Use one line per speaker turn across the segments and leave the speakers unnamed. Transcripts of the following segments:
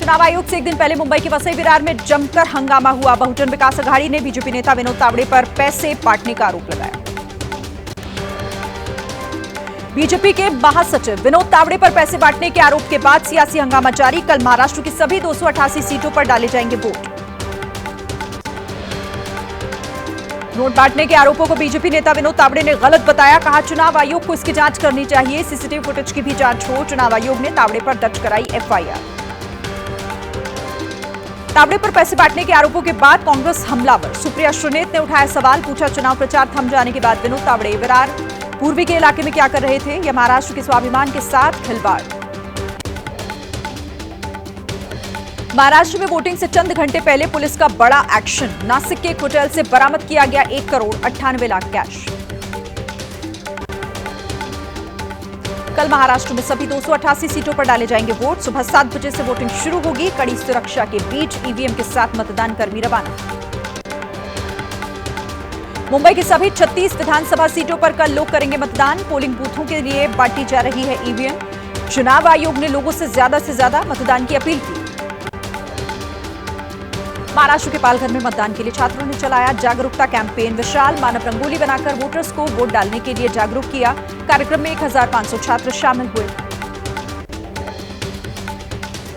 चुनाव आयोग से एक दिन पहले मुंबई के वसई विरार में जमकर हंगामा हुआ। बहुजन विकास अघाड़ी ने बीजेपी नेता विनोद तावड़े पर पैसे बांटने का आरोप लगाया। बीजेपी के महासचिव विनोद तावड़े पर पैसे बांटने के आरोप के बाद सियासी हंगामा जारी। कल महाराष्ट्र की सभी 288 सीटों पर डाले जाएंगे वोट। नोट बांटने के आरोपों को बीजेपी नेता विनोद तावड़े ने गलत बताया। कहा, चुनाव आयोग को इसकी जांच करनी चाहिए, सीसीटीवी फुटेज की भी जांच हो। चुनाव आयोग ने तावड़े पर दर्ज कराई एफआईआर। तावड़े पर पैसे बांटने के आरोपों के बाद कांग्रेस हमलावर। सुप्रिया श्रीनेत ने उठाया सवाल, पूछा चुनाव प्रचार थम जाने के बाद विनोद तावड़े विरार पूर्वी के इलाके में क्या कर रहे थे? यह महाराष्ट्र के स्वाभिमान के साथ खिलवाड़। महाराष्ट्र में वोटिंग से चंद घंटे पहले पुलिस का बड़ा एक्शन। नासिक के एक होटल से बरामद किया गया 1 करोड़ 98 लाख कैश। कल महाराष्ट्र में सभी 288 सीटों पर डाले जाएंगे वोट। सुबह 7 बजे से वोटिंग शुरू होगी। कड़ी सुरक्षा के बीच ईवीएम के साथ मतदान कर्मी रवाना। मुंबई की सभी 36 विधानसभा सीटों पर कल लोग करेंगे मतदान। पोलिंग बूथों के लिए बांटी जा रही है ईवीएम। चुनाव आयोग ने लोगों से ज्यादा मतदान की अपील की। महाराष्ट्र के पालघर में मतदान के लिए छात्रों ने चलाया जागरूकता कैंपेन। विशाल मानव रंगोली बनाकर वोटर्स को वोट डालने के लिए जागरूक किया। कार्यक्रम में 1500 छात्र शामिल हुए।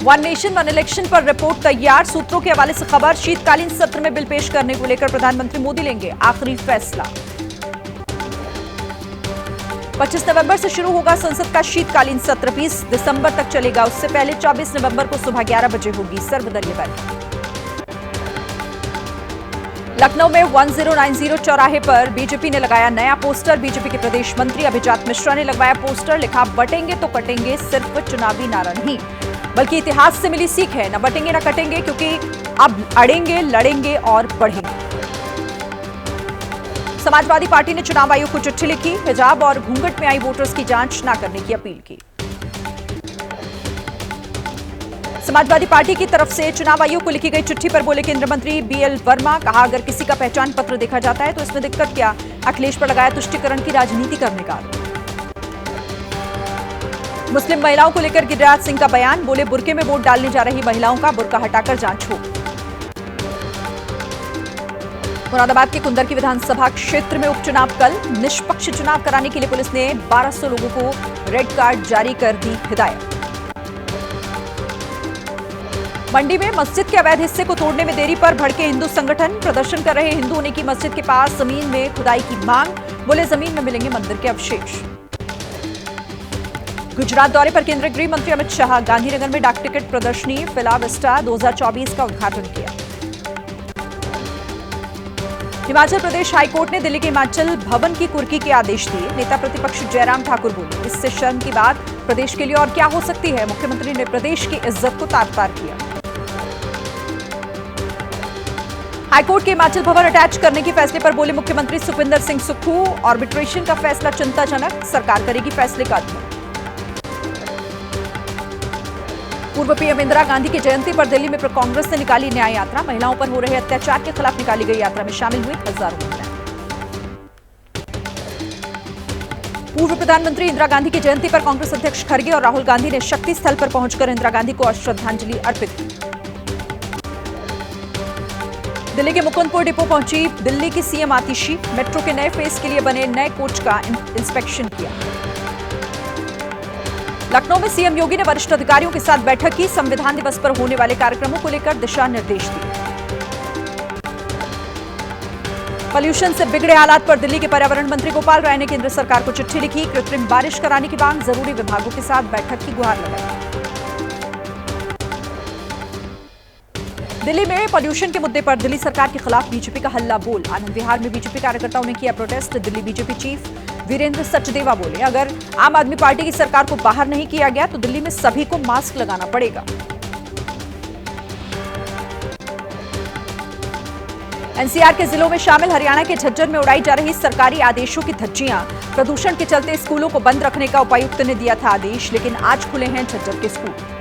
वन नेशन वन इलेक्शन पर रिपोर्ट तैयार। सूत्रों के हवाले से खबर, शीतकालीन सत्र में बिल पेश करने को लेकर प्रधानमंत्री मोदी लेंगे आखिरी फैसला। 25 नवंबर से शुरू होगा संसद का शीतकालीन सत्र। 20 दिसंबर तक चलेगा। उससे पहले 24 नवंबर को सुबह 11 बजे होगी सर्वदलीय बैठक। लखनऊ में 1090 चौराहे पर बीजेपी ने लगाया नया पोस्टर। बीजेपी के प्रदेश मंत्री अभिजात मिश्रा ने लगवाया पोस्टर। लिखा, बटेंगे तो कटेंगे, सिर्फ चुनावी नारा नहीं बल्कि इतिहास से मिली सीख है। न बटेंगे न कटेंगे, क्योंकि अब अड़ेंगे, लड़ेंगे और बढ़ेंगे। समाजवादी पार्टी ने चुनाव आयोग को चिट्ठी लिखी। हिजाब और घूंघट में आई वोटर्स की जांच न करने की अपील की। समाजवादी पार्टी की तरफ से चुनाव आयोग को लिखी गई चिट्ठी पर बोले केंद्रीय मंत्री बीएल वर्मा। कहा, अगर किसी का पहचान पत्र देखा जाता है तो इसमें दिक्कत क्या? अखिलेश पर लगाया तुष्टीकरण की राजनीति करने का आरोप। मुस्लिम महिलाओं को लेकर गिरिराज सिंह का बयान। बोले, बुर्के में वोट डालने जा रही महिलाओं का बुर्का हटाकर जांच हो। मुरादाबाद के कुंदर की विधानसभा क्षेत्र में उपचुनाव कल। निष्पक्ष चुनाव कराने के लिए पुलिस ने 1200 लोगों को रेड कार्ड जारी कर दी हिदायत। मंडी में मस्जिद के अवैध हिस्से को तोड़ने में देरी पर भड़के हिंदू संगठन। प्रदर्शन कर रहे हिंदुओं ने की मस्जिद के पास जमीन में खुदाई की मांग। बोले, जमीन में मिलेंगे मंदिर के अवशेष। गुजरात दौरे पर केंद्रीय गृह मंत्री अमित शाह। गांधीनगर में डाक टिकट प्रदर्शनी फिला विस्टा 2024 का उद्घाटन किया। हिमाचल प्रदेश हाईकोर्ट ने दिल्ली के हिमाचल भवन की कुर्की के आदेश दिए। नेता प्रतिपक्ष जयराम ठाकुर बोले, इससे शर्म की बात प्रदेश के लिए और क्या हो सकती है। मुख्यमंत्री ने प्रदेश की इज्जत को तार-तार किया। हाईकोर्ट के हिमाचल भवन अटैच करने के फैसले पर बोले मुख्यमंत्री सुखविंदर सिंह सुक्खू, आर्बिट्रेशन का फैसला चिंताजनक, सरकार करेगी फैसले का अध्ययन। पूर्व पीएम इंदिरा गांधी की जयंती पर दिल्ली में कांग्रेस ने निकाली न्याय यात्रा। महिलाओं पर हो रहे अत्याचार के खिलाफ निकाली गई यात्रा में शामिल हुई हजारों महिलाएं। पूर्व प्रधानमंत्री इंदिरा गांधी की जयंती पर कांग्रेस अध्यक्ष खड़गे और राहुल गांधी ने शक्ति स्थल पर पहुंचकर इंदिरा गांधी को श्रद्धांजलि अर्पित की। दिल्ली के मुकुंदपुर डिपो पहुंची दिल्ली की सीएम आतिशी। मेट्रो के नए फेज के लिए बने नए कोच का इंस्पेक्शन किया। लखनऊ में सीएम योगी ने वरिष्ठ अधिकारियों के साथ बैठक की। संविधान दिवस पर होने वाले कार्यक्रमों को लेकर दिशा निर्देश दिए। पॉल्यूशन से बिगड़े हालात पर दिल्ली के पर्यावरण मंत्री गोपाल राय ने केंद्र सरकार को चिट्ठी लिखी। कृत्रिम बारिश कराने की मांग, जरूरी विभागों के साथ बैठक की गुहार लगाई। दिल्ली में पॉल्यूशन के मुद्दे पर दिल्ली सरकार के खिलाफ बीजेपी का हल्ला बोल। आनंद विहार में बीजेपी कार्यकर्ताओं ने किया protest. Delhi BJP chief Virendra Sachdeva बोले, अगर आम आदमी पार्टी की सरकार को बाहर नहीं किया गया तो दिल्ली में सभी को मास्क लगाना पड़ेगा। एनसीआर के जिलों में शामिल हरियाणा के झज्जर में उड़ाई जा रही सरकारी आदेशों की धज्जियां। प्रदूषण के चलते स्कूलों को बंद रखने का उपायुक्त ने दिया था आदेश, लेकिन आज खुले हैं झज्जर के स्कूल।